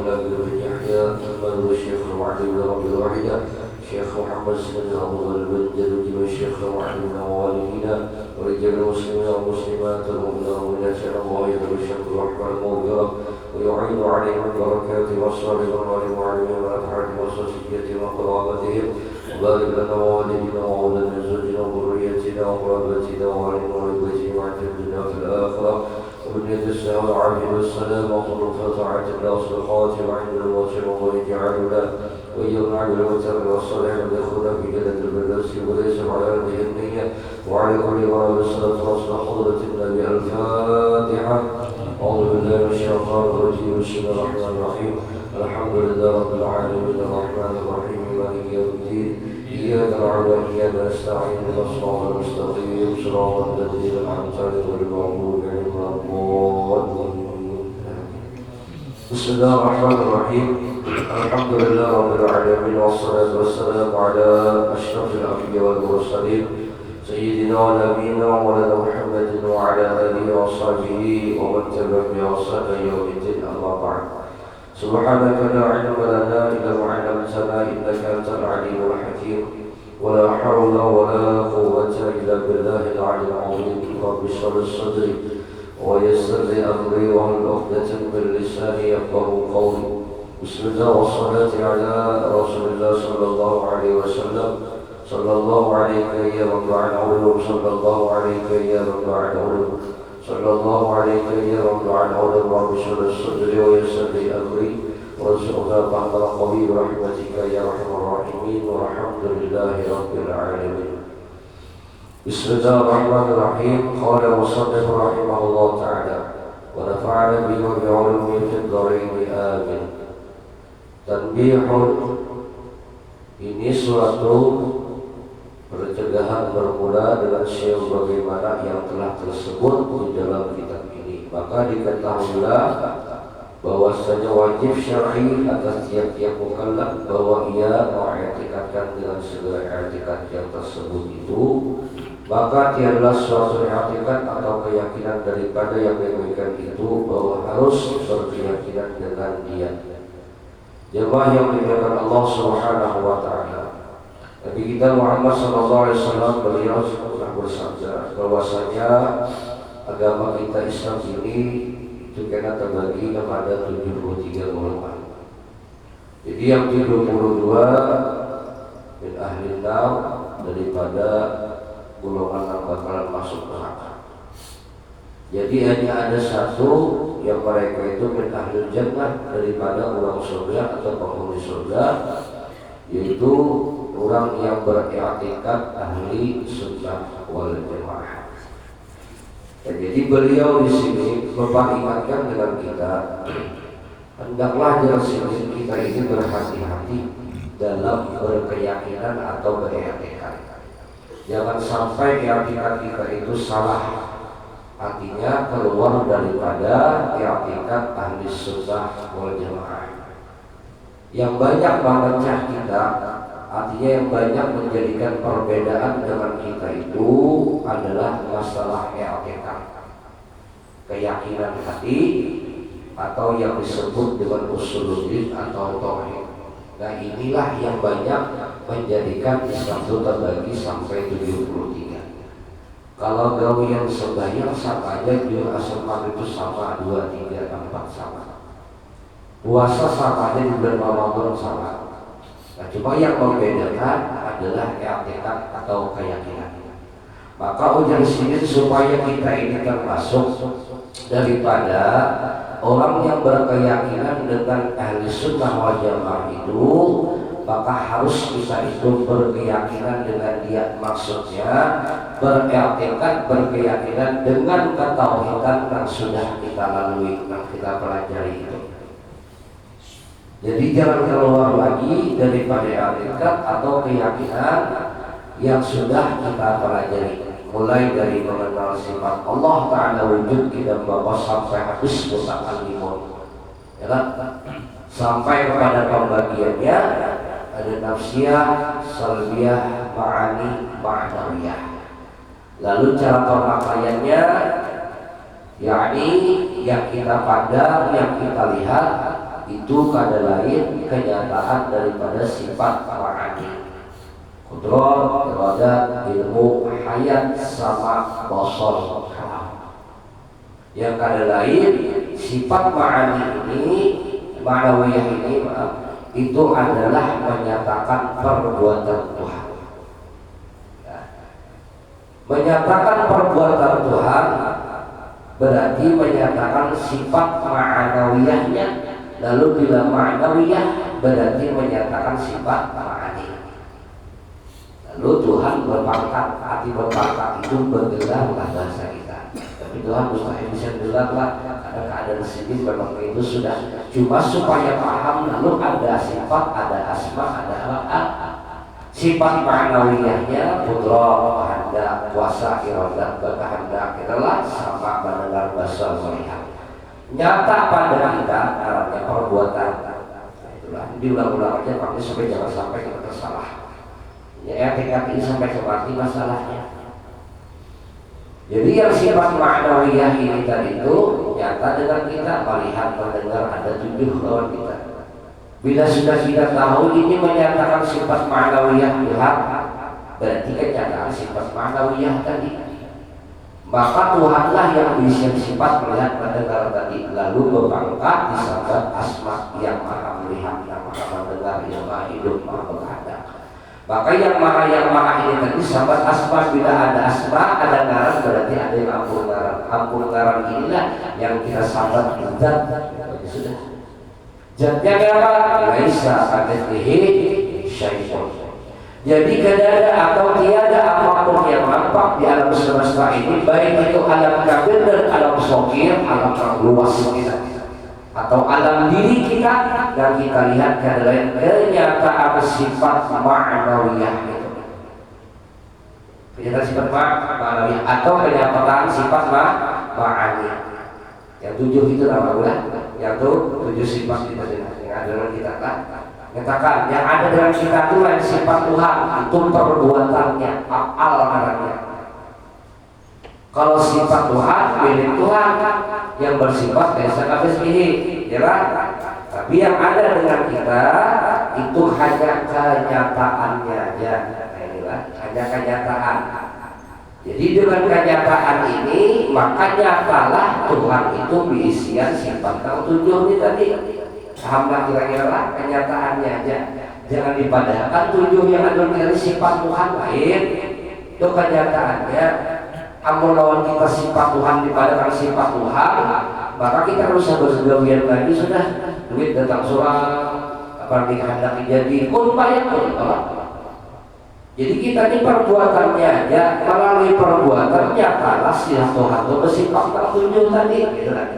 الله بن يحيى ثم الشيخ وعلي بن عبد الواحد الشيخ محمد بن عبد البن جد الشيخ وعلي بن والدينا ورجال المسلمين والمسلمات المؤمنين والمؤمنات الله يدعو الشيخ الرحمن المغفرة ويعين عليهم البركات والصالح والمعلمين والأفعال والسوسية وقرابتهم وبارك لنا ووالدنا وأولادنا وزوجنا وذريتنا وقرابتنا وعلينا وعلينا وعلينا في الآخرة وبنية السلام والعافية والسلام وخلوفة عاتبنا والصدقات وعند الوصف ويجعلنا ويجعلنا على الوتر والصالح ودخلنا في جنة الفردوس وليس على هذه النية وعلى كل مرة بالصلاة والسلام حضرة النبي الفاتحة. أعوذ بالله من الشيطان الرجيم بسم الله الرحمن الرحيم الحمد لله رب العالمين الرحمن الرحيم مالك يوم الدين إياك نعبد وإياك نستعين اهدنا الصراط المستقيم صراط الذين أنعمت عليهم غير المغضوب عليهم ولا الضالين. بسم الله الرحمن الرحيم الحمد لله رب العالمين والصلاة والسلام على أشرف الأنبياء والمرسلين سيدنا ونبينا ومولانا محمد وعلى آله وصحبه ومن تبعهم بإحسان إلى يوم الدين أما بعد. سبحانك لا علم لنا إلا ما علمتنا إنك أنت العليم الحكيم ولا حول ولا قوة إلا بالله العلي العظيم. رب اشرح لي صدري ويسر لي أمري واحلل عقدة من لساني يفقهوا قولي. بسم الله والصلاة على رسول الله صلى الله عليه وسلم. صلى الله عليك يا من بعد علوم صلى الله عليك يا من بعد علوم صلى الله عليك يا من بعد علوم رب اشرح لي صدري ويسر لي أمري وارزقنا بعد القوي برحمتك يا أرحم الراحمين والحمد لله رب العالمين. بسم الله الرحمن الرحيم. قال المصنف رحمه الله تعالى ونفعنا به بعلومه في الدارين آمين. Tanbihun, ini suatu pencegahan bermula dengan syiar bagaimana yang telah tersebut di dalam kitab ini. Maka diketahuilah bahwasanya wajib syar'i atas tiap-tiap mukallaf bahwa ia mengiktikadkan dengan segala i'tikad yang tersebut itu. Maka tiadalah suatu i'tikad atau keyakinan daripada yang demikian itu bahwa harus berkeyakinan dengan dia. Jemaah yang dimuliakan Allah Subhanahu wa taala. Nabi kita Muhammad sallallahu alaihi wasallam beliau pernah bersabda bahwasanya agama kita Islam ini itu kena terbagi kepada 73 golongan. Jadi yang 72 min ahli nar daripada golongan yang bakalan masuk neraka. Jadi hanya ada satu yang mereka itu min ahli jannah daripada orang surga atau penghuni surga, yaitu orang yang beriktikad ahli sunnah wal jamaah. Jadi beliau di sini memperingatkan dengan kita, hendaklah di sini kita ini berhati-hati dalam berkeyakinan atau beriktikad. Jangan sampai keyakinan kita itu salah, artinya keluar daripada i'tikad ahli sunnah wal jamaah. Yang banyak memecah kita, artinya yang banyak menjadikan perbedaan dengan kita itu adalah masalah i'tikad, keyakinan hati atau yang disebut dengan usuluddin atau tauhid. Nah inilah yang banyak menjadikan Islam itu terbagi sampai 73. Kalau gawe yang sembahyang sama aja, juga asal maghrib itu sama, 2, 3, 4 sama. Puasa sama aja, di bulan Ramadan sama. Nah cuma yang membedakan adalah i'tikad atau keyakinan. Maka ujar sini supaya kita ini termasuk daripada orang yang berkeyakinan dengan ahli sunnah wal jamaah itu, maka harus kita itu berkeyakinan dengan dia, maksudnya beriktikad berkeyakinan dengan ketauhidan yang sudah kita lalui, yang kita pelajari itu. Jadi jangan keluar lagi daripada i'tikad atau keyakinan yang sudah kita pelajari, mulai dari mengenal sifat Allah Ta'ala wujud kita bawa sampai habis muta'allimun, ya kan? Sampai kepada pembagiannya ada nafsiyah, salbiyah, ma'ani, ma'nawiyah. Lalu cara pemakaiannya, yakni yang kita pandang, yang kita lihat itu kada lain kenyataan daripada sifat ma'ani. Kudrat, iradat, ilmu, hayat, sama basar, kalam. Yang kada lain sifat ma'ani ini, ma'nawiyah ini itu adalah menyatakan perbuatan Tuhan. Menyatakan perbuatan Tuhan berarti menyatakan sifat ma'nawiyahnya. Lalu bila ma'nawiyah berarti menyatakan sifat ma'ani. Lalu Tuhan berpangkat, arti berpangkat itu bergelar lah bahasa kita. Tapi Tuhan mustahil bisa bergelar lah, karena keadaan sendiri memang itu sudah. Cuma supaya paham, lalu ada sifat, ada asma, ada apa. Sifat ma'nawiyahnya putra, kehendak, kuasa, iradat, berkehendak, itulah sama mendengar, basar, melihat. Nyata pada kita arahnya perbuatan. Itulah diulang-ulang aja, pakai supaya jangan sampai kita tersalah. Ya, ini sampai seperti masalahnya. Jadi yang sifat ma'nawiyah ini tadi itu nyata dengan kita, melihat, mendengar, ada 7 lawan kita. Bila sudah kita tahu ini menyatakan sifat ma'nawiyah Tuhan, berarti kenyataan sifat ma'nawiyah tadi. Maka Tuhanlah yang bisa sifat melihat, mendengar tadi, lalu berpangkat disangkat asma yang maha melihat, yang maha mendengar, yang maha hidup, maha berkehendak. Maka yang maha ini tadi sahabat asma. Bila ada asma, ada ngaran, berarti ada yang ampun ngaran. Ampun ngaran inilah yang kita sahabat zat. Sudah. Zatnya apa? Laisa kamitslihi syai'un. Jadi tidak ada atau tiada apapun yang nampak di alam semesta ini, baik itu alam kabir dan alam shogir, alam yang luas kita, atau alam diri kita, dan kita lihat kenyataan sifat ma'nawiyah itu. Kenyataan sifat ma'nawiyah atau kenyataan sifat ma'ani. Yang 7 itu nama ulah, yang 7 sifat kita yang ada dalam kita kan. Katakan yang ada dalam kita itu lain sifat Tuhan, itu perbuatannya, af'al namanya. Kalau sifat Tuhan, milik Tuhan yang bersifat laisa kamitslihi, ya kan? Tapi yang ada dengan kita itu hanya kenyataannya aja. Inilah hanya kenyataan. Jadi dengan kenyataan ini maka nyatalah Tuhan itu diisian sifat yang 7 ini tadi. Pahamlah kira-kira kenyataannya aja. Jangan dipadahkan 7 yang ada dari sifat Tuhan lain. Itu kenyataannya. Amun lawan kita sifat Tuhan dipadahkan sifat Tuhan, maka kita harus bersegawian lagi sudah. Duit datang surah, apa dikehendaki jadi pun bayar pun. Jadi kita ini perbuatannya aja, melalui perbuatannya kalah sifat Tuhan itu bersifat yang 7 tadi. Gitu kan.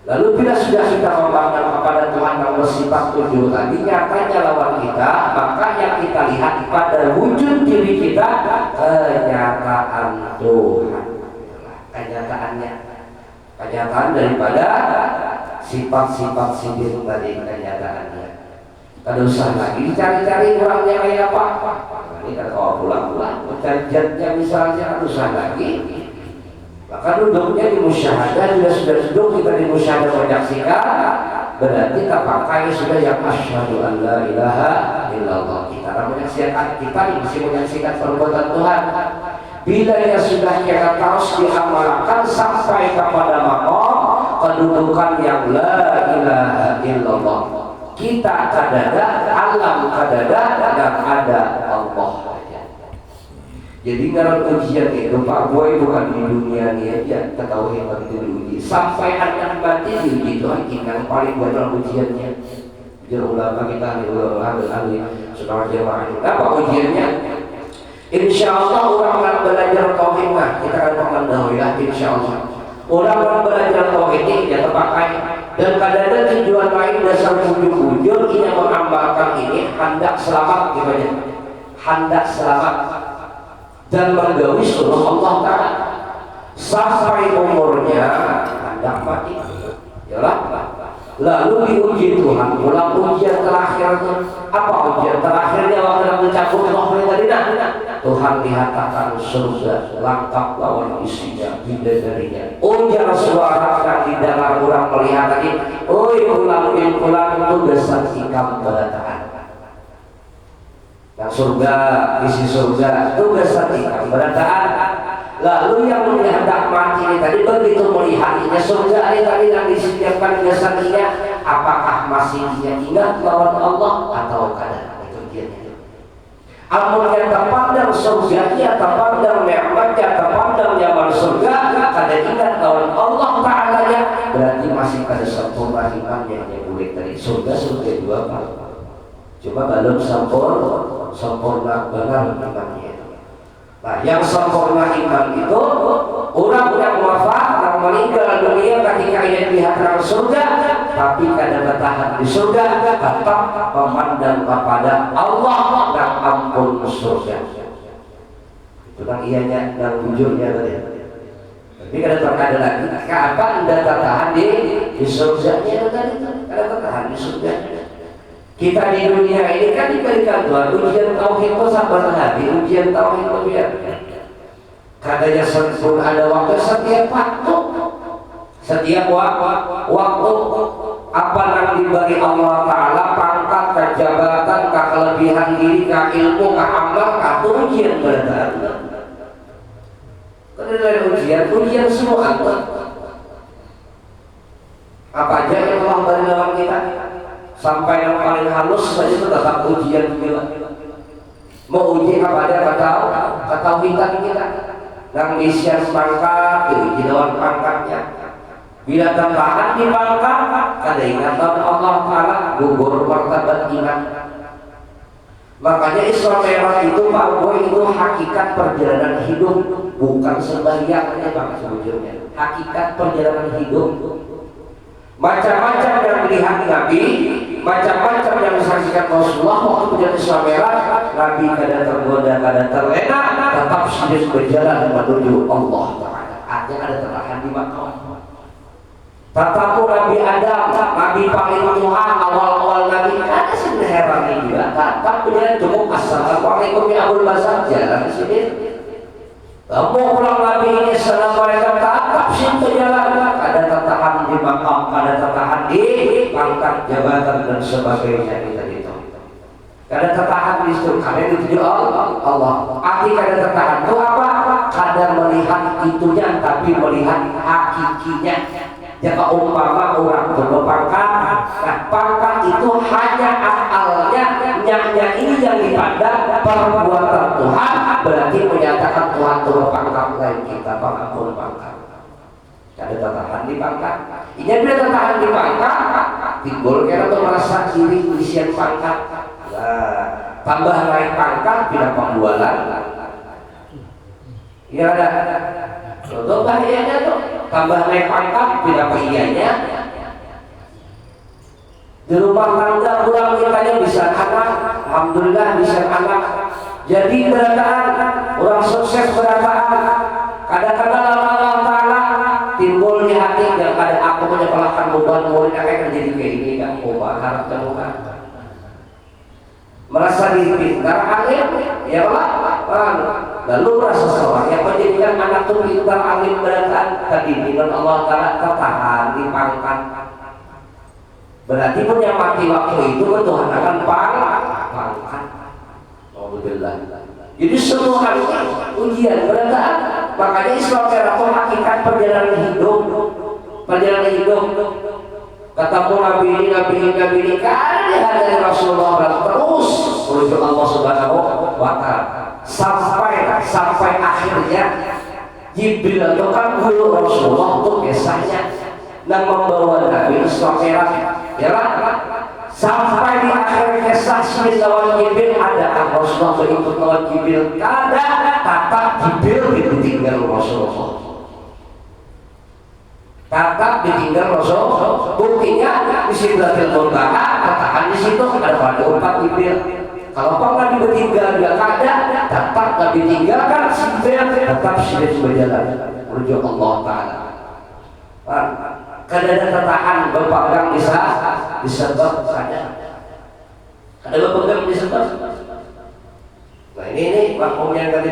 Lalu bila sudah kita memandang kepada Tuhan yang bersifat 7 tadi, nyatanya lawan kita, maka yang kita lihat pada wujud diri kita kenyataan Tuhan. Kenyataannya, kenyataan daripada sifat-sifat sendiri tadi, kenyataannya. Kada usah lagi cari-cari orangnya kayak apa. Ini kan kalau pulang-pulang, mencari jatnya misalnya, kada usah lagi. Maka duduknya di musyahadah, sudah duduk kita di musyahadah menyaksikan, berarti kita pakai sudah yang asyhadu an la ilaha illallah. Kita menyaksikan, kita masih menyaksikan perbuatan Tuhan. Bila ya sudah kita terus diamalkan sampai kepada maqam kedudukan yang la ilaha illallah, kita kadada, alam kadada, dan ada Allah. Jadi ngaran ujian itu Pak Boy bukan di dunia ini aja, ketahui yang itu diuji. Sampai anak mati diuji itu yang paling buat dalam ujiannya. Jadi ulama kita ahli sudah jemaah. Apa ujiannya? Insya Allah orang akan belajar tauhid mah kita akan mengetahui lah insya Allah. Orang akan belajar tauhid ini ya terpakai. Dan kadang-kadang tujuan lain dasar ujung-ujung ini yang mengamalkan ini hendak selamat gimana? Hendak selamat dan menggawi suruh Allah Ta'ala sampai umurnya hendak mati. Yalah. Lalu diuji Tuhan, ulang ujian terakhirnya. Apa ujian terakhirnya waktu mengucap Allah Tuhan dihatakan surga lengkap lawan isinya bidadarinya. Ujar suara di dalam orang melihat lagi, oi pulang itu besar ikam berataan. Yang surga, isi surga itu besar ikam berataan. Lalu yang hendak mati ini tadi begitu melihatnya surga ini tadi yang disediakan besarnya, apakah masih dia ingat lawan Allah atau kadang? Amun yang terpandang surganya, terpandang nikmatnya, terpandang nyaman surga, kada ingat lawan Allah Ta'ala nya, berarti masih kada sempurna imannya yang boleh tadi surga dua kali. Coba belum sempurna benar imannya. Nah, yang sempurna iman itu orang yang wafat, yang meninggal dunia ketika ia lihat terang surga, tapi kada bertahan di surga, tetap memandang kepada Allah dan ampun surga. Itu kan ianya dan wujudnya tadi. Tapi kada terkada lagi, apa anda tertahan di surganya tadi? Kada tertahan di surga. Kita di dunia ini kan diberikan Tuhan ujian tauhid itu sabar hati, ujian tauhid itu biar. Katanya sempurna ada waktu setiap waktu. Setiap waktu apa yang dibagi Allah Ta'ala, pangkat, kejabatan, kelebihan diri, ilmu, amal, ujian berada. Karena dari ujian semua apa aja yang Allah beri dalam kita, sampai yang paling halus saja itu tetap ujian kita. Mau uji apa ada ketahuan kita, yang misian pangkat, diuji lawan pangkatnya. Bila tertahan di pangkat, kada ingatan Allah Ta'ala, gugur martabat iman. Makanya Islam Merah itu Pak Boy itu hakikat perjalanan hidup, bukan sembahyangnya Pak sebetulnya. Hakikat perjalanan hidup. Macam-macam yang dilihat Nabi, macam-macam yang disaksikan Rasulullah waktu menjadi Islam Merah, Nabi kada tergoda, kada terlena, tetap sudah berjalan menuju Allah Ta'ala. Artinya ada tertahan di makam. Tetapi Nabi Adam, Nabi paling tua, awal-awal Nabi, ada sebenarnya heran ini juga. Tetap berjalan cukup assalamualaikum ya Abul Basar, jalan di sini. Kamu pulang Nabi ini assalamualaikum, tetap sih berjalan. Ada tertahan di makam, ada tertahan di pangkat jabatan dan sebagainya itu. Kada tertahan di situ, karena itu Allah. Arti kada tertahan itu apa? Kada melihat itunya, tapi melihat hakikinya. Jika umpama orang berpangkat, nah pangkat itu hanya akalnya, nyaknya ini yang dipandang perbuatan Tuhan, berarti menyatakan Tuhan turun pangkat lain kita pangkat pangkat. Kada tertahan di pangkat. Ini bila tertahan di pangkat, timbul kira tuh merasa diri isian pangkat. Nah, tambah naik pangkat bila pembualan. Ya ada. Contoh bahayanya tuh. Tambah naik pangkat tidak ianya. Di rumah tangga pulang kitanya bisa anak, alhamdulillah bisa anak. Jadi berataan orang sukses berataan. Kadang-kadang Allah Ta'ala timbul di hati yang kada aku menyekolahkan beban murid akan jadi kayak ini kan ubah harap temukan. Merasa diri pintar alim, ya Allah. Lalu merasa seorang yang menjadikan anak itu pintar alim berataan tadi dengan Allah Ta'ala tertahan di pangkat. Berarti menyamati waktu itu Tuhan akan pangkat. Alhamdulillah. Jadi semua hari ujian berataan. Makanya Islam Merah itu hakikat perjalanan hidup. Perjalanan hidup. Kata Nabi ini kan dari Rasulullah terus menuju Allah Subhanahu wa Ta'ala sampai akhirnya Jibril itu kan guru Rasulullah untuk kisahnya dan membawa Nabi Islam Merah ya sampai di akhir kisah lawan Jibril ada Rasulullah berikut lawan Jibril kada tatap Jibril ditinggal Rasulullah. Tetap ditinggal Rasul. Buktinya di Sidratil Muntaha tertahan di situ ada pada 4 Jibril. Kalau Nabi bertinggal dia kada, tetap Nabi tinggalkan Jibril tetap sudah berjalan menuju Allah Ta'ala. Kada ada tertahan berpegang disebab saja. Kada berpegang disebab. ini makmum yang tadi.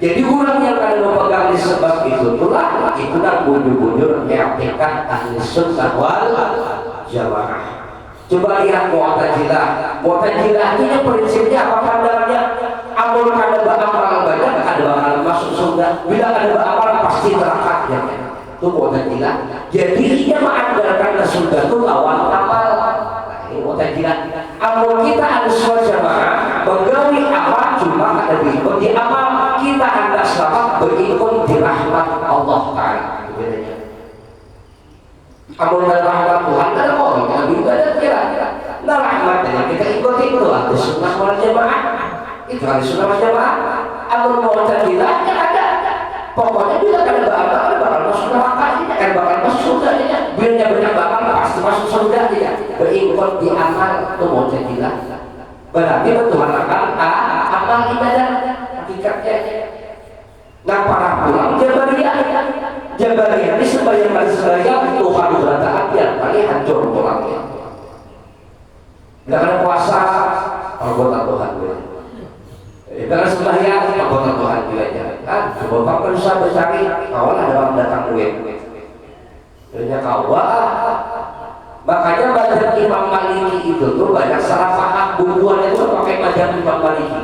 Jadi orang yang akan memegang di sebab itulah bujur-bujur hakikat ahli sunnah wal jamaah. Coba lihat Mu'tazilah ini prinsipnya apa pandangannya? Amal kada beramal banyak kada bakal masuk surga. Bila kada beramal pasti neraka ya. Itu Mu'tazilah. Jadi dia mengandalkan surga itu lawan amal. Mu'tazilah. Amal kita harus jamaah menggawi amal cuma ada berikut di amal kita hendak selamat berikut di rahmat Allah Ta'ala. Bedanya amal dan rahmat Tuhan ada orang yang beribadat kira-kira nah rahmatnya kita ikuti itu ada sunnah wal jamaah itu ada sunnah wal jamaah. Amal Mu'tazilah kan ada pokoknya bila kada bakal masuk neraka ini kan bakal masuk surga ini bila banyak bakal pasti masuk surga dia berikut di amal itu Mu'tazilah. Berarti Tuhan akan amal ibadah hakikatnya. Nah para pulang Jabariyah ini sembahyang Tuhan beratakan biar paling hancur pulangnya. Bila ada puasa anggota Tuhan bila sembahyang anggota Tuhan juga kan sebab kan bisa bercari awal ada orang datang duit duitnya makanya mazhab Imam Maliki itu tuh banyak salah paham bubuannya itu pakai mazhab Imam Maliki.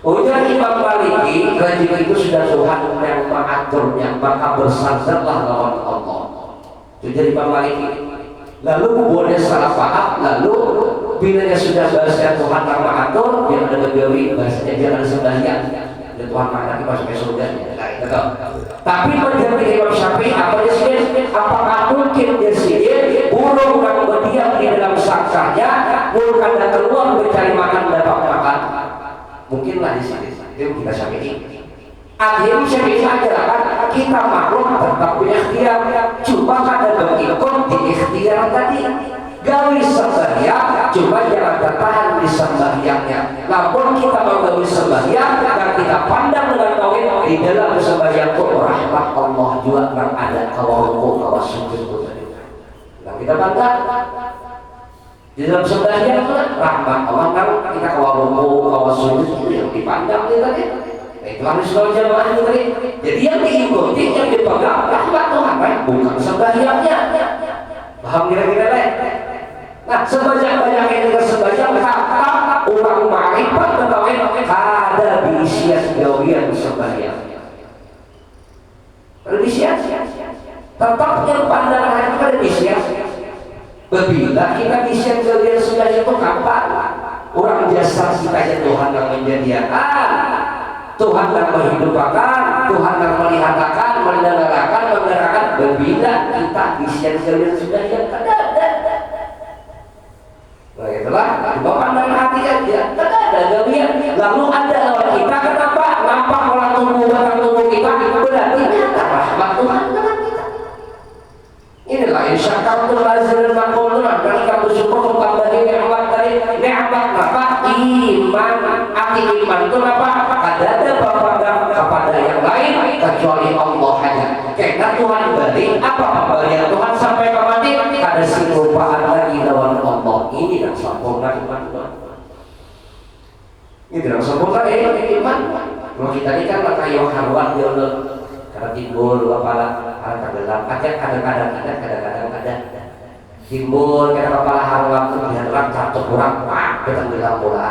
Ujar Imam Maliki rajin itu sudah Tuhan yang mengaturnya maka bersandarlah lawan Allah. Itu jadi Imam Maliki. Lalu bubuannya salah paham lalu bila dia sudah bahasa Tuhan yang mengatur dia ada begawi bahasanya jangan sembahyang dan Tuhan nanti masuk ke surga. Tapi menjadi Imam Syafi'i apa dia sih? Apakah mungkin dia sih burung yang berdiam di dalam sangkarnya bukan dan keluar mencari makan dapat makan? Mungkinlah di sini. Itu kita Syafi'i. Akhirnya Syafi'i ajarkan kita makhluk tetap punya ikhtiar. Cuma ada berikut di ikhtiar tadi. Gawi sembahyang, cuma jangan tertahan di sembahyangnya. Namun kita menggawi sembahyang dan kita pandang dengan tauhid di dalam sembahyang itu rahmat Allah juga yang ada kawaruku kawasujud itu tadi. Nah kita pandang di dalam sembahyang itu rahmat Allah kan kita kawaruku kawasujud itu yang dipandang itu tadi. Itu harus jamaah itu tadi. Jadi yang diikuti yang dipegang rahmat Tuhan bukan sembahyangnya. Paham kira-kira lain? Nah, sebanyak-banyaknya dengan sebanyak kata orang ma'rifat tentang ada bisias gawian sembahyang. Ada bisias, tetap yang pandangan itu ada bisias. Bila kita bisias gawian sembahyang itu kapan? Orang jasa kita Tuhan yang menjadikan, Tuhan yang menghidupkan, Tuhan yang melihatkan, mendengarkan, menggerakkan. Bila kita bisias gawian sembahyang ada. Nah itulah coba pandang hati aja tidak ada gawian. Lalu ada lawan kita kenapa nampak orang tubuh kita berarti nyata rahmat Tuhan dengan kita. Inilah insyaAllah lazim makulun dan kamu syukur kembali nikmat tadi nikmat apa iman arti iman itu apa ada kepada yang lain kecuali Allah hanya karena Tuhan beri apa pemberian Tuhan sampai ke mati ada silupaan lagi lawan Allah. Ini yang sempurna iman. Ini yang sempurna iman. Kalau kita ini kan kayak haruan dia karena timbul kepala tenggelam. Kadang-kadang ada timbul karena kepala haruan itu dihantam satu kurang tenggelam bola.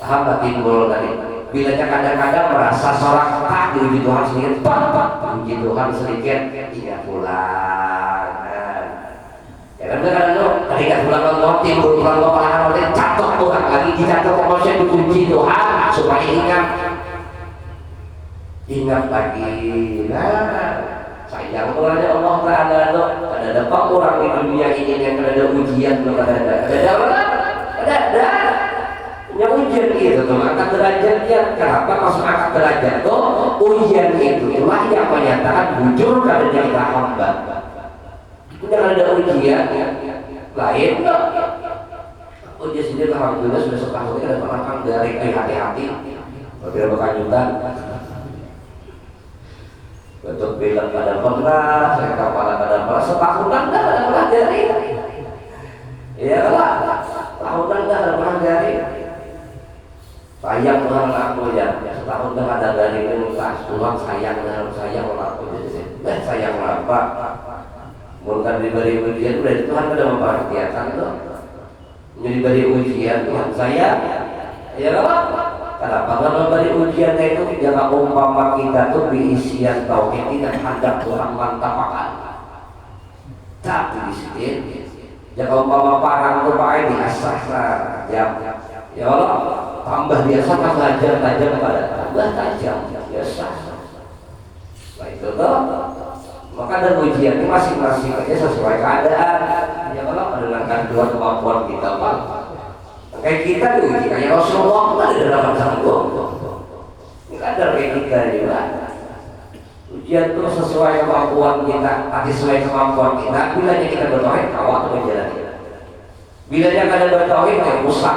Paham tak timbul tadi? Bilanya kadang-kadang merasa seorang tak diuji Tuhan sedikit, diuji Tuhan sedikit, tidak pulang. Ya kan kadang-kadang ketika pulang nonton timbul pulang kepala haruan jatuh Tuhan lagi dijatuh pokoknya diuji Tuhan supaya ingat lagi. Nah, sayang kepada Allah Ta'ala ada dapat orang di dunia ini yang ada ujian belum ada yang ujian itu tuh angkat derajatnya. Kenapa masuk angkat derajat tuh ujian itu itulah yang menyatakan bujur karena kita hamba. Jangan ada ujian lain ujian sendiri alhamdulillah sudah setahun ini ada penantang dari hati-hati berbeda berkelanjutan. Bentuk bilang ada pernah, saya kepala ada pernah setahunan dah ada pernah dari. Iya lah, tahunan dah ada pernah dari. sayang dengan aku ya, setahun dah ada dari kelas pulang sayang dengan sayang aku jadi sayang apa? Mungkin diberi ujian udah Tuhan sudah memperhatikan tuh, diberi ujian Tuhan saya, ya apa? Kenapa? Karena memberi ujian itu jangan umpama kita tuh diisian tauhid tidak hendak Tuhan mantapakan. Tapi di sini, jangan umpama parang tuh pakai diasah ya Allah, tambah biasa mengajar tajam pada tambah tajam biasa. Nah itu tuh, maka ada ujian ini masing-masing aja sesuai keadaan. Ya Allah, mendengarkan dua kemampuan kita Pak. Kayak kita diuji kayak Rasulullah kan ada dalam sanggup. Ini kadar kayak kita juga. Ujian itu sesuai kemampuan kita, sesuai kemampuan kita. Bilanya kita bertauhid, kawat atau menjalani. Bilanya kada bertauhid, kayak rusak.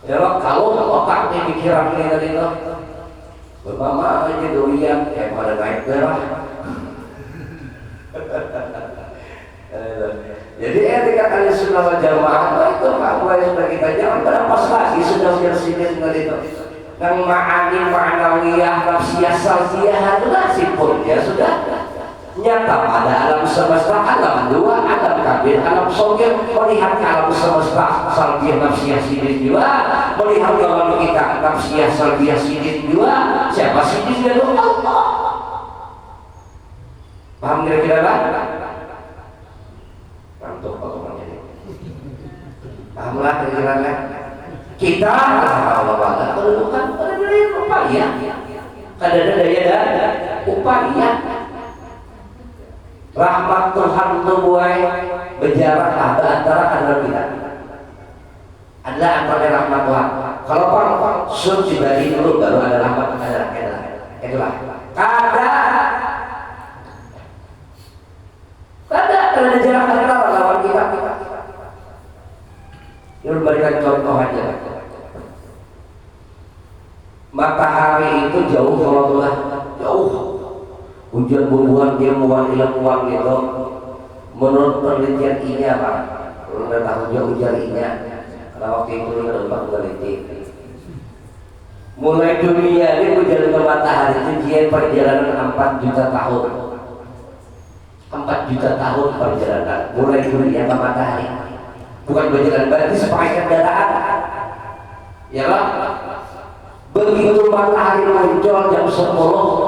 Ya Allah, kalau otak nih pikiran ini tadi tuh, bermama aja doyan kayak pada naik darah. Jadi etika Ahlussunnah wal Jamaah itu fatwa yang sudah kita jangan pada pas lagi sudah bersidin dari itu. Yang ma'ani ma'nawiyah nafsiyah salbiyah sudah simpul ya sudah nyata pada alam semesta alam dua alam kabir alam sogir melihat alam semesta salbiyah nafsiyah sidin juga melihat lawan kita nafsiyah salbiyah sidin juga siapa sidinnya itu Allah. Paham kira-kira lah? Untuk potongannya ini. Pahamlah kira-kira kita Allah kedudukan pada daya upaya. Kadang daya dan upaya. Rahmat Tuhan tubuhai berjarak antara anda kita. Adalah antara rahmat Tuhan. Kalau orang suci dari dulu baru ada rahmat itulah. Kada ada jarak antara lawan kita. Ini memberikan contoh aja. Matahari itu jauh kalau jauh. Hujan bubuhan ilmuwan gitu. Menurut penelitian ini apa? Menurut tahunnya hujan ini. Karena waktu itu kita dapat meneliti. Mulai dunia ini hujan ke matahari itu dia perjalanan 4 juta tahun. 4 juta tahun perjalanan mulai dunia ke matahari. Bukan berjalan berarti sepakai kendaraan. Ya lah. Begitu matahari muncul jam 10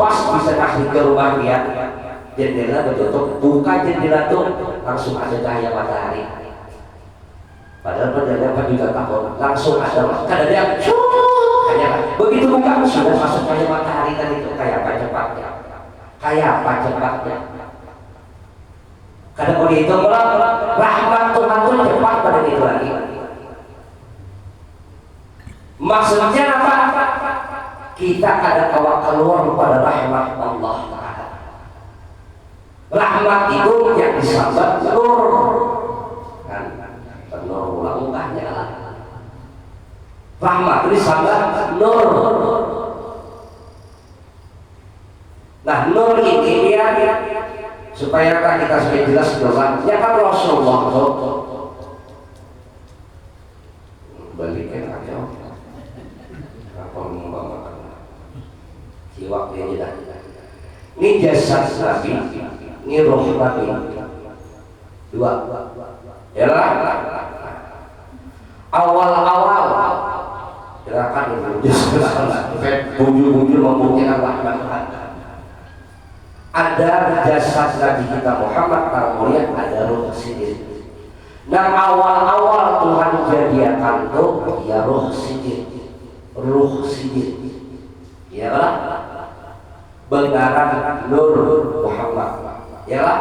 pas bisa kasih ke rumah dia. Jendela bertutup, buka jendela tuh langsung ada cahaya matahari. Padahal perjalanan 4 juta tahun langsung ada kan ada yang hanya begitu buka sudah masuk cahaya matahari tadi itu kayak apa cepatnya. Kadang mau dihitung rahmat Tuhan itu cepat pada itu lagi. Maksudnya apa? Kita ada kawat keluar pada rahmat Allah Ta'ala. Rahmat itu yang disambat nur. Kan? Nur ulang-ulangnya lah. Rahmat itu disambat nur. Nah nur ini dia supaya kita supaya jelas jelasnya kan Rasulullah itu balikin aja apa mengumpamakan siwak dia tidak ini jasad Nabi ini roh Nabi dua ya lah awal-awal gerakan itu bujur-bujur membuktikan rahmat Tuhan. Ada jasad Nabi kita Muhammad Mulia ada roh sidin. Nah awal-awal Tuhan jadikan tuh ya roh sidin, ya lah, bengaran Nur Muhammad, ya lah,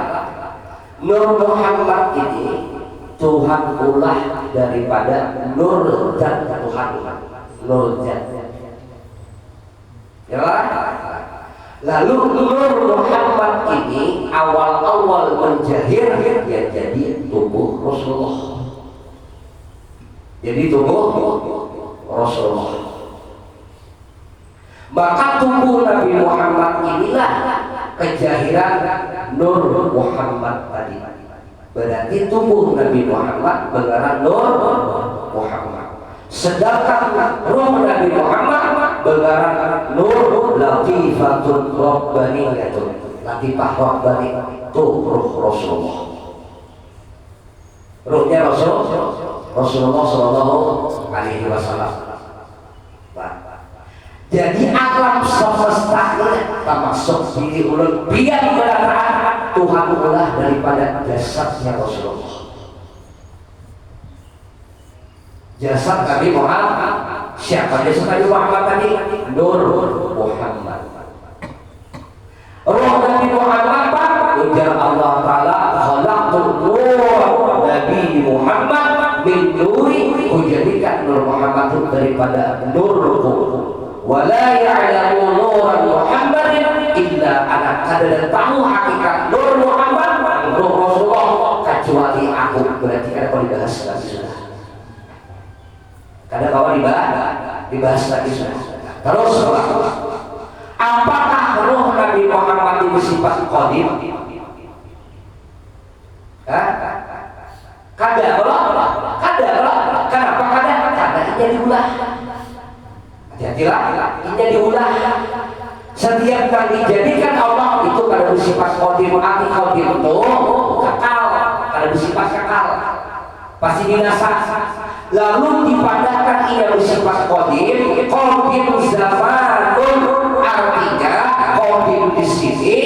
Nur Muhammad ini Tuhan ulah daripada Nur Zat Tuhan, Nur Zat, ya lah. Lalu Nur Muhammad ini awal-awal menjahir ya jadi tubuh Rasulullah. Jadi tubuh Rasulullah. Maka tubuh Nabi Muhammad inilah kejahiran Nur Muhammad tadi. Berarti tubuh Nabi Muhammad beneran Nur Muhammad. Sedangkan ruh Nabi Muhammad bergerak nur latifatun rabbaniyatun, latifah rabbani, itu ruh Rasulullah. Ruhnya Rasulullah Sallallahu Alaihi Wasallam. Jadi alam semesta termasuk diri ulun biar beratakan Tuhan ulah daripada jasadnya Rasulullah. Jasad Nabi Muhammad, siapa jasad Nabi Muhammad tadi? Nur Muhammad. Roh Nabi Muhammad apa? Ujar Allah Ta'ala, khalaqtul nur Nabi Muhammad min nuri, kujadikan Nur Muhammad itu daripada nurku. Wala ya'lamu nuran Muhammadin illa ana, kada tahu hakikat Nur Muhammad, Nur Rasulullah kecuali aku. Berarti kada kau dibahas lagi sudah. Kada kau dibahas lagi sudah. Terus apakah Ruh Nabi Muhammad itu sifat qadim? Kada. Kenapa kada? Karena ini diulah. Hati-hatilah, ini diulah. Setiap kali dijadikan Allah itu kada bersifat qadim. Arti qadim itu kekal, kada bersifat kekal, pasti binasa. Lalu dipandakan ia bersifat qadim zamanun, artinya qadim di sini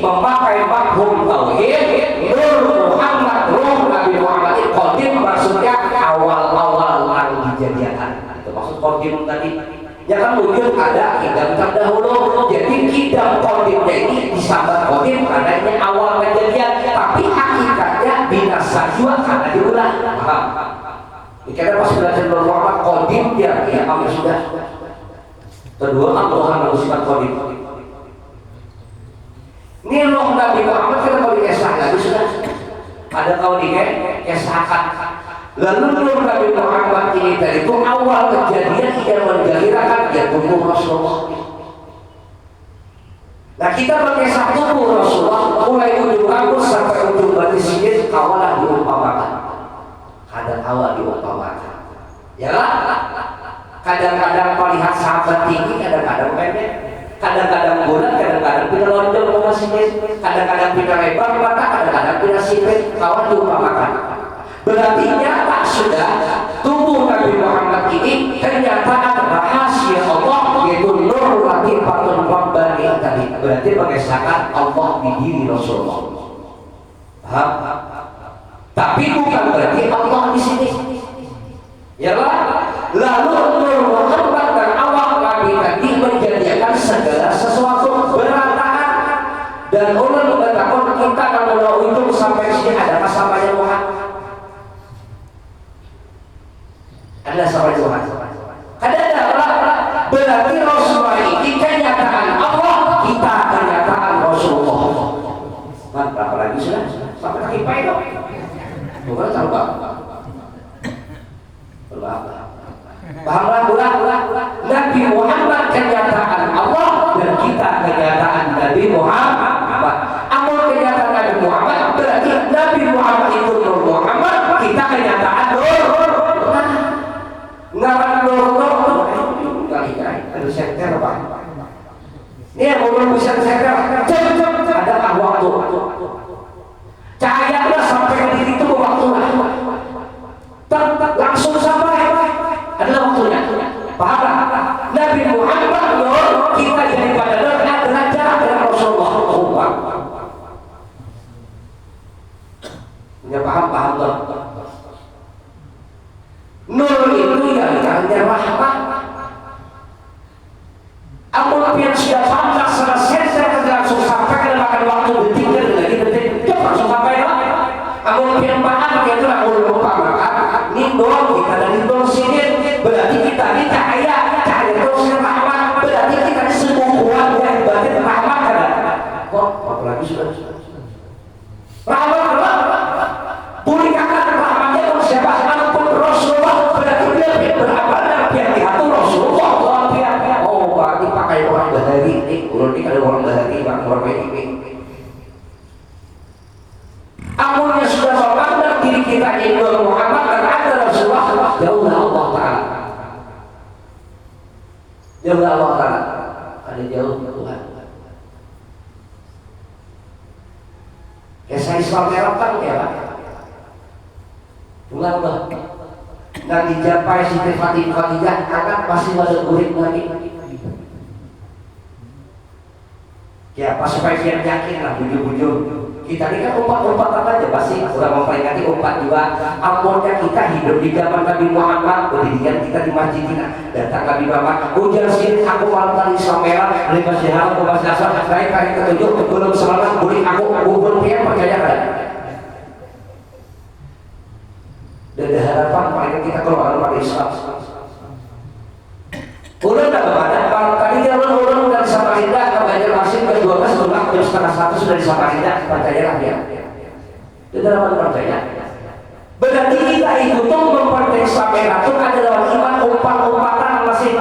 memakai mafhum tauhid. Nur Muhammad, Ruh Nabi Muhammad itu qadim, maksudnya awal-awal kejadian. Itu maksud qadim tadi. Ya kan wujud ada kidam terdahulu, jadi kidam qadimnya ini disambat qadim karena ini awal kejadian, tapi hakikatnya binasa juga karena diulah. Paham? Karena pas belajar Nur Muhammad qadim dia ambil sudah. Kedua Tuhan bersifat qadim. Ini Roh Nabi Muhammad kita mau dikesahkan lagi sudah. Ada kau dikesahkan. Lalu Nur Nabi Muhammad ini dari itu awal kejadian yang menggairahkan ya tubuh Rasulullah. Nah kita mengisah tubuh Rasulullah mulai ujung rambut sampai ujung batis sini awalah diumpamakan. Kadang awal diumpamakan. Ya lah. Kadang-kadang melihat sahabat tinggi, kadang-kadang pendek. Kadang-kadang bulat, kadang-kadang pindah lonjong rumah sini. Kadang-kadang pindah lebar mata, kadang-kadang pindah sipit. Kawan diumpamakan. Berarti nyata sudah tubuh Nabi Muhammad ini kenyataan rahasia Allah, yaitu nur latifatun rabbani tadi. Berarti mengesahkan Allah di diri Rasulullah. Paham? Tapi bukan berarti Allah di sini. Ya lah. Lalu Nur Muhammad dan Allah Nabi tadi menjadikan segala sesuatu berantakan. Dan ulun mengatakan kita kalau ujung sampai sini ada samanya Muhammad. Ada sampai Tuhan. Ada berarti Rasulullah ini kenyataan Allah, kita kenyataan Rasulullah. Berapa lagi sudah? Sampai lagi pai dong. Bukan tambah. Bahamlah bulan. Nabi Muhammad kenyataan Allah dan kita kenyataan Nabi Muhammad. Amal kenyataan Nabi Muhammad berarti Nabi Muhammad itu Nur Muhammad, kita kenyataan Nur. Ngaran Nur kali-kali ada senter Pak. Ini yang belum bisa senter. Adakah waktu? Cahaya sampai ke titik itu waktu langsung sampai. Adalah waktunya. Paham? Nabi Muhammad Nur, kita jadi pada Nur adalah jarak dengan Rasulullah. Ya paham Nur. Nur itu yang rahmat. Amun yang sudah pantas selesai langsung sampai ke makan waktu detik langsung sampai lah. Amun yang paham itu amun lupa makan. Nindol kita dari nindol sini berarti kita ini cahaya terus rahmat. Berarti kita ini semua yang batin rahmat kan? Kok apalagi sudah rahmat boleh kakak rahmatnya kalau siapa? Rasulullah berarti dia beramal dan dia Jauh Allah Ta'ala, ada jauh Tuhan. Kisah Islam merah kan ya Pak. Pulang bah. Nang dijapai Siti Fatijah, anak pasti ada kulit Nabi. Ya pas supaya dia yakin lah, bujur-bujur. Kita ini kan umpat-umpatan aja pasti udah memperingati umpat juga. Ampunnya kita hidup di zaman Nabi Muhammad, berdirian kita di masjid kita. Datang Nabi Muhammad, ujar sini aku malam tadi Islam merah, dari Masjid Haram ke Masjid Asal, naik kali ketujuh, belum selamat, boleh aku belum percaya kan? Dan ada harapan paling kita keluar dari Islam. Ulun tak kepada kalau tadi dia ulun dari Samarinda ke Banjarmasin ke 12 pulang jam setengah 1 sudah di Samarinda, percayalah dia. Itu dalam percaya. Berarti kita itu tuh mempercayai Islam merah itu adalah iman umpat-umpatan masih.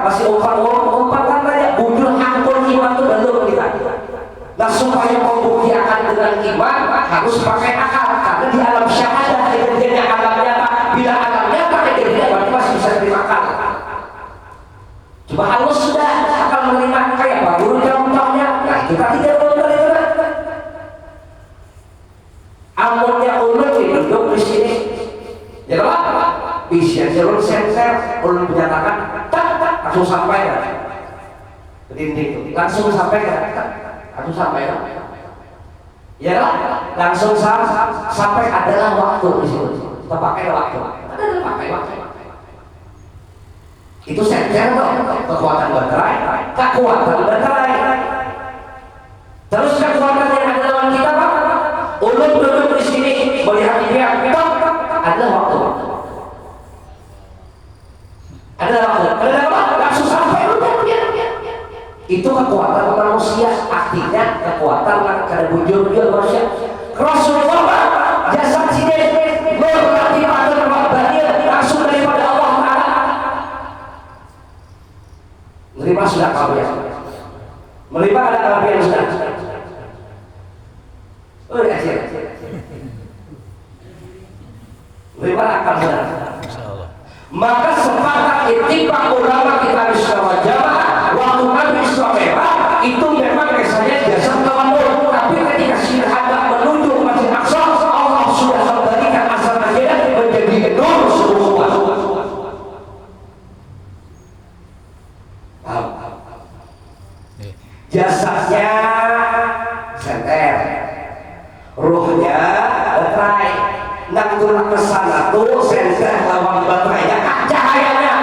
Masih umpat-umpatan aja. Bujur angkul iman itu belum kita. Nah supaya membuktikan dengan iman harus pakai akal karena di alam syahadah kejadiannya alam nyata. Bila alam nyata kejadiannya berarti masih bisa terima akal. Cuma Allah sudah akan menerima kayak apa? Guru contohnya. Nah kita tidak boleh itu. Amunnya ulun duduk di sini. Ya apa? Bisa jalur sensor ulun menyatakan tak langsung sampai kan? Dinding langsung sampai kan? Langsung sampai kan? Ya langsung sampai adalah waktu di sini. Kita pakai waktu. Adalah pakai waktu. Itu sensor kekuatan baterai, kekuatan baterai. Terus kekuatan yang ada dalam kita apa? Ulun duduk di sini melihat dia adalah waktu. Adalah waktu. Adalah apa? Langsung sampai udah. Itu kekuatan manusia, artinya kekuatan karena bujur-bujur manusia. Rasulullah jasad sini berarti pada Rabbaniyah langsung daripada Allah Ta'ala. Menerima sudah kalian. Menerima ada kalian sudah. Oh ya sih. Menerima akal sudah. Maka sepakat ittifaq ulama kita Islam Jamaah waktu Nabi Islam merah itu memang kesannya jasad tawamur, tapi ketika syahada menuju Masjid Aqsa Allah sudah kembalikan asal najidah menjadi nur semua. Jasadnya senter, ruhnya baterai. Nang turun ke sana tuh senter lawan baterainya cahayanya.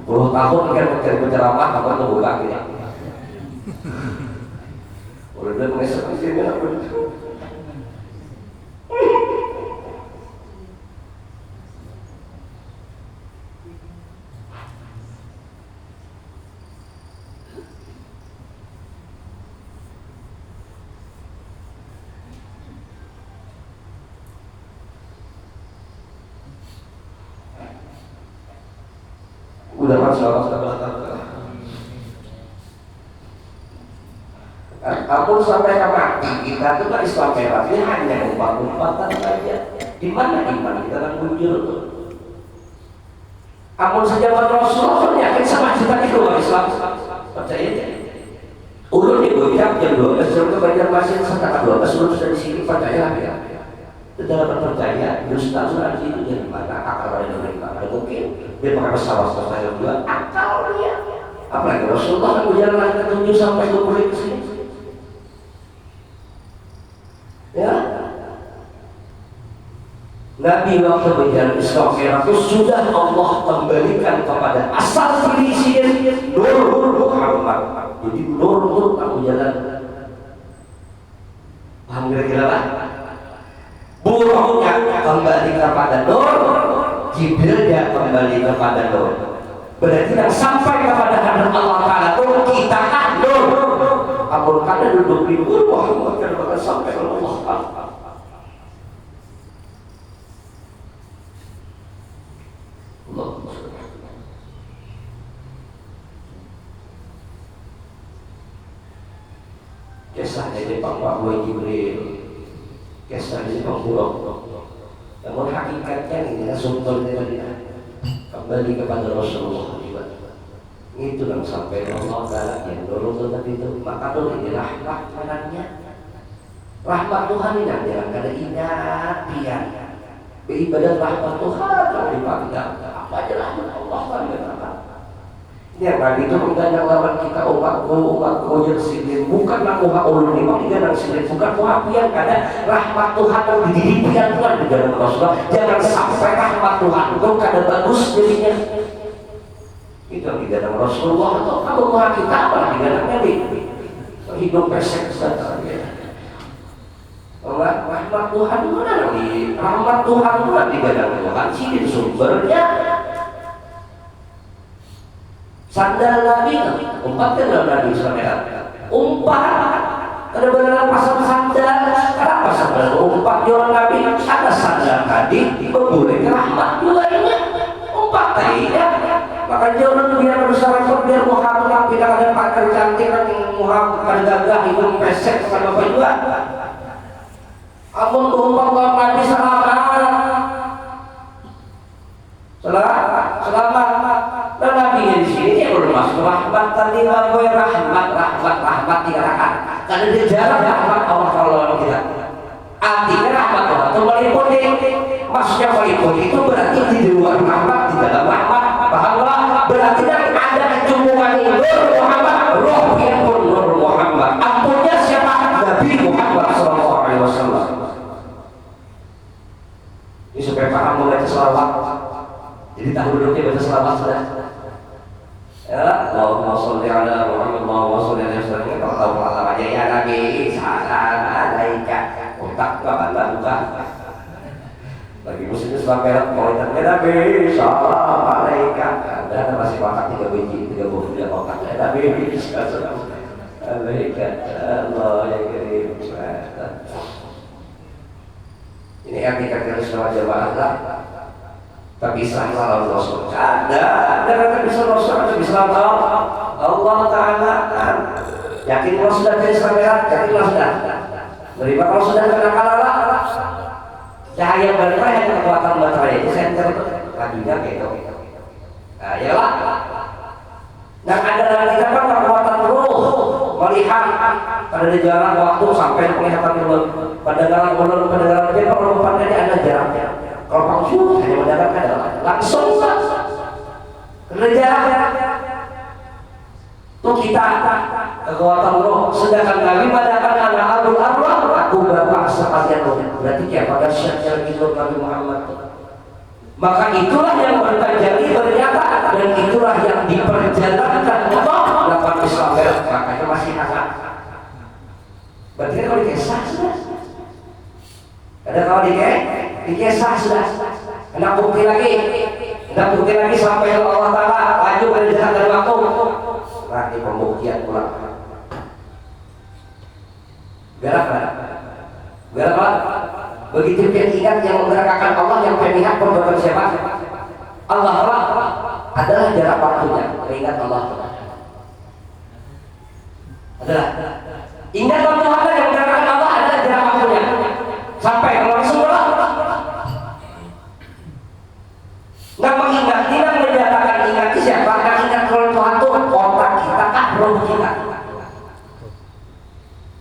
10 tahun kan mencari penceramah apa tuh buka gitu. Udah mengesek di sini apa itu? Udah masalah. Apun sampai ke mati kita tuh kan Islam merah ini hanya umpat-umpatan saja. Di mana iman kita kan muncul? Apun sejaman Rasulullah yakin sama kita itu Islam percaya aja. Ulun di Gojak jam 12 sebelum ke Banjarmasin setengah 12 ulun sudah di sini percayalah ya. Dalam percaya dusta surat itu dari mana akal dari mereka ada mungkin dia pakai pesawat saya juga akal dia apalagi Rasulullah kan berjalan ke 7 sampai 20 ke sini ya Nabi waktu berjalan Isra Mi'raj itu sudah Allah kembalikan kepada asal diri sini nur Muhammad jadi nur kamu jalan paham kira-kira lah buruhnya kembali kepada nur, Jibrilnya kembali kepada nur. Berarti yang sampai kepada hadrat Allah Ta'ala itu kita kan nur. Apun kada duduk di nur Muhammad kan sampai ke Allah Ta'ala. Kisahnya di Pak Jibril Kisah ini pemburuk. Namun hakikatnya ini sumbernya kembali kepada Rasulullah juga. Itu yang sampai Allah Taala yang dorong tadi itu. Maka dulu ini rahmatnya. Rahmat Tuhan ini yang kada ingat pian. Beribadah rahmat Tuhan kalau dipandang apa aja rahmat Allah kan. Ini yang itu menggandang lawan kita umatku yang silin bukan makuha ulun ini digandang silin bukan muhafian karena rahmat Tuhan yang dididikan Tuhan digandang Rasulullah. Jangan sampai rahmat Tuhan itu kada bagus jadinya. Itu yang digandang Rasulullah atau kalau muha kita malah digandang Nabi. Hidup pesek saja. Rahmat Tuhan mana lagi? Rahmat Tuhan mana digandang Tuhan sini sumbernya. Sandal Nabi, umpat kan dalam Nabi Israel. Umpat, ada beneran pasang sandal. Kenapa sandal? Umpat di orang Nabi, ada sandal tadi, boleh rahmat juga ini. Umpat tadi ya. Maka dia orang biar besar biar Muhammad Nabi tidak ada pakar cantik kan Muhammad pada gagah hidung pesek sama bapak juga. Amun umpat dalam Nabi selamat. Dan Nabi di sini dia bermaksud rahmat tadi rahmat dikatakan karena dia jarang rahmat Allah kalau kita artinya rahmat Allah itu meliputi maksudnya meliputi itu berarti di luar rahmat di dalam rahmat bahwa berarti ada kecumbukan Nur Muhammad roh yang pun Nur Muhammad ampunnya siapa Nabi Muhammad SAW. Ini supaya paham mulai selawat jadi tahu duduknya baca selawat sudah. Ya, Allahumma sholli ala Muhammad wa sholli alaihi wasallam. Kalau tahu Allah aja ya Nabi, salam alaika. Otak enggak buka. Bagi muslim sampai mau tanya Nabi, salam alaika. Ada masih otak 3 biji, 3 buah dia otak Nabi. Salam alaika. Allah yang kirim. Ini artikel Islam jamaah lah. Tapi salam Rasul ada bisa Rasul ada bisa Allah Taala yakin kalau sudah jadi sahabat yakin kalau sudah menerima kalau sudah kena kalala cahaya baterai yang kekuatan baterai itu senter laginya gitu ya lah dan ada dalam kita kan kekuatan ruh melihat pada jalan waktu sampai kelihatan pandangan dia kalau pandangnya ada jaraknya. Kalau maksud hanya mendapatkan langsung kerja itu kita kekuatan roh sedangkan Nabi mendapatkan Abdul Arwah aku bapak sekalian berarti ya pada syair hidup Nabi Muhammad maka itulah yang bertajali bernyata dan itulah yang diperjalankan Allah dalam Islam makanya masih hasad berarti kalau dikesah sudah ada kalau dikesah sudah hendak bukti lagi sampai Allah Ta'ala laju pada jalan dari waktu nanti pembuktian pulang berapa begitu ingat yang menggerakkan Allah yang pemihak pembuatan siapa Allah adalah jarak waktunya ingat Allah adalah ingat waktu Allah yang menggerakkan Allah adalah jarak waktunya sampai langsung nggak mengingat, tidak menyatakan ingat siapa, nggak ingat kalau Tuhan itu otak kita, roh kita.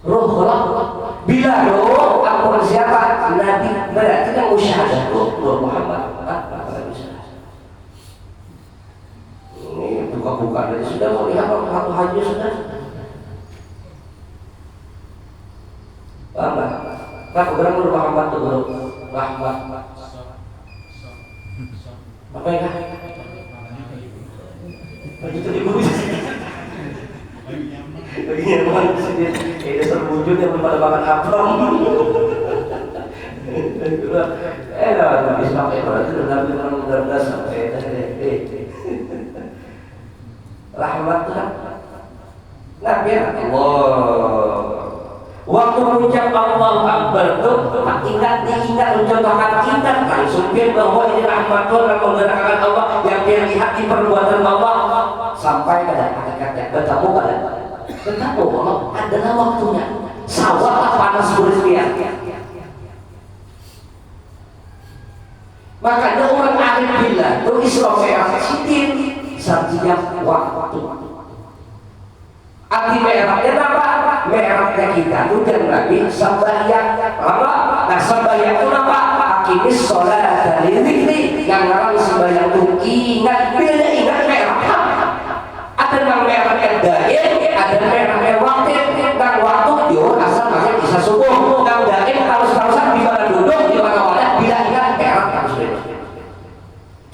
Roh Allah, bila roh, aku siapa? Nabi, berarti kan usyahadah roh Muhammad. Ini buka-buka dari sudah melihat satu haji sudah. Paham nggak? Nah, kebenaran Nur Muhammad itu belum rahmat. Apa ya? Begitu dibuat. Lagi nyaman sini. Ini terwujud yang pada makan apel. Lah, Islam itu berarti dalam 13 sampai rahmat Tuhan. Nabi Allah. Waktu mengucap Allah Akbar itu diingat mencontohkan kita langsung biar bahwa ini rahmat Tuhan yang menggerakkan Allah yang dia lihat di perbuatan Allah sampai pada hakikatnya bertemu Allah adalah waktunya sawah panas bersih Makanya orang alim bilang itu Isra Mi'raj sidin setiap waktu. Arti Mi'rajnya apa? Mi'rajnya kita itu kan Nabi sembahyang apa? Nah sembahyang itu apa? Aqimis sholat dari zikri, yang orang sembahyang itu ingat bila ingat Mi'raj. Ada yang Mi'rajnya daim, ada yang Mi'rajnya waktu. Dan waktu dia asal masih bisa subuh. Dan daim terus-terusan di mana duduk, di mana wadah, bila ingat Mi'raj harus beda.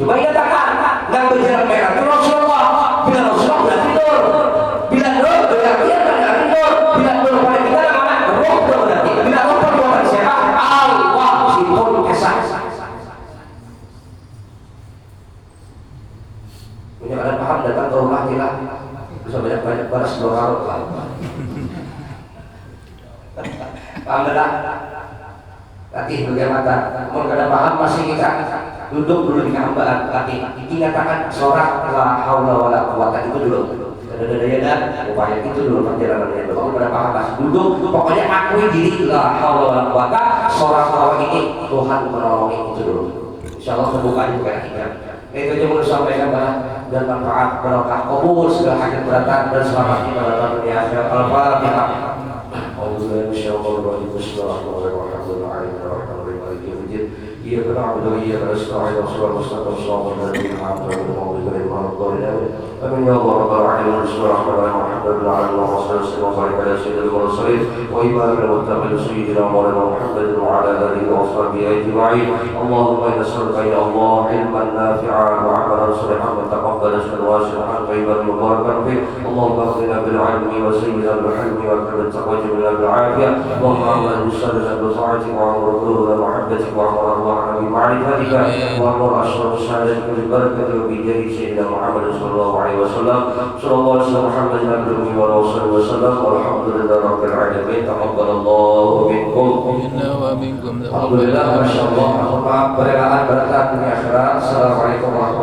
Coba ia katakan, yang berjalan Mi'raj itu Rasulullah. Bila Rasulullah sudah tidur, bila roh berarti dia tidak tidur. Bila roh pada kita namanya roh berarti. Bila roh perbuatan siapa? Allah sipun kesah. Punya ada paham datang ke rumah kita bisa banyak-banyak balas doa. Paham tak? Latih bagaimana? Mau kada paham masih kita duduk dulu di hambaan latih. Dikatakan sorak la haula wala quwata itu dulu. Ada daya dan upaya itu dulu perjalanannya. Kalau pada paham masih duduk, pokoknya akui diri la haula wala quwata. Sorak bahwa ini Tuhan menolongi itu dulu. Insyaallah terbuka di bukan kita. Itu yang mau sampaikan dan manfaat barokah kabul segala hajat beratan dan selamat kita dalam dunia akhirat. Al-Fatihah. Alhamdulillah Bismillahirrahmanirrahim. Bismillahirrahmanirrahim. إياك نعبد وإياك نستعين واهدنا الصراط المستقيم صراط الذين أنعمت عليهم غير المغضوب عليهم آمين يا الله رب العالمين. بسم الله الرحمن الرحيم. الحمد لله على الله والصلاة والسلام على سيد المرسلين وإمام المتقين سيدنا مولانا محمد وعلى آله وصحبه أجمعين. اللهم إنا نسألك يا الله علما نافعا وعملا صالحا وتقبل واسعا طيبا مباركا فيه. اللهم اغفرنا بالعلم وسيدنا بالحلم وكرم التقوى جميلنا بالعافية. اللهم أمنا بسالنا بطاعتك وعمر قلوبنا محبتك وعمر أرواحنا بمعرفتك وعمر أشرف سعادتك بالبركة وبجاه سيدنا محمد صلى الله عليه وسلم. صلى الله عليه وسلم محمد نبي ورسول وسلم. والحمد لله رب العالمين. تقبل الله منكم ومنكم. Alhamdulillah, Masya Allah. Maaf perayaan berkat dunia akhirat. Assalamualaikum warahmatullahi wabarakatuh.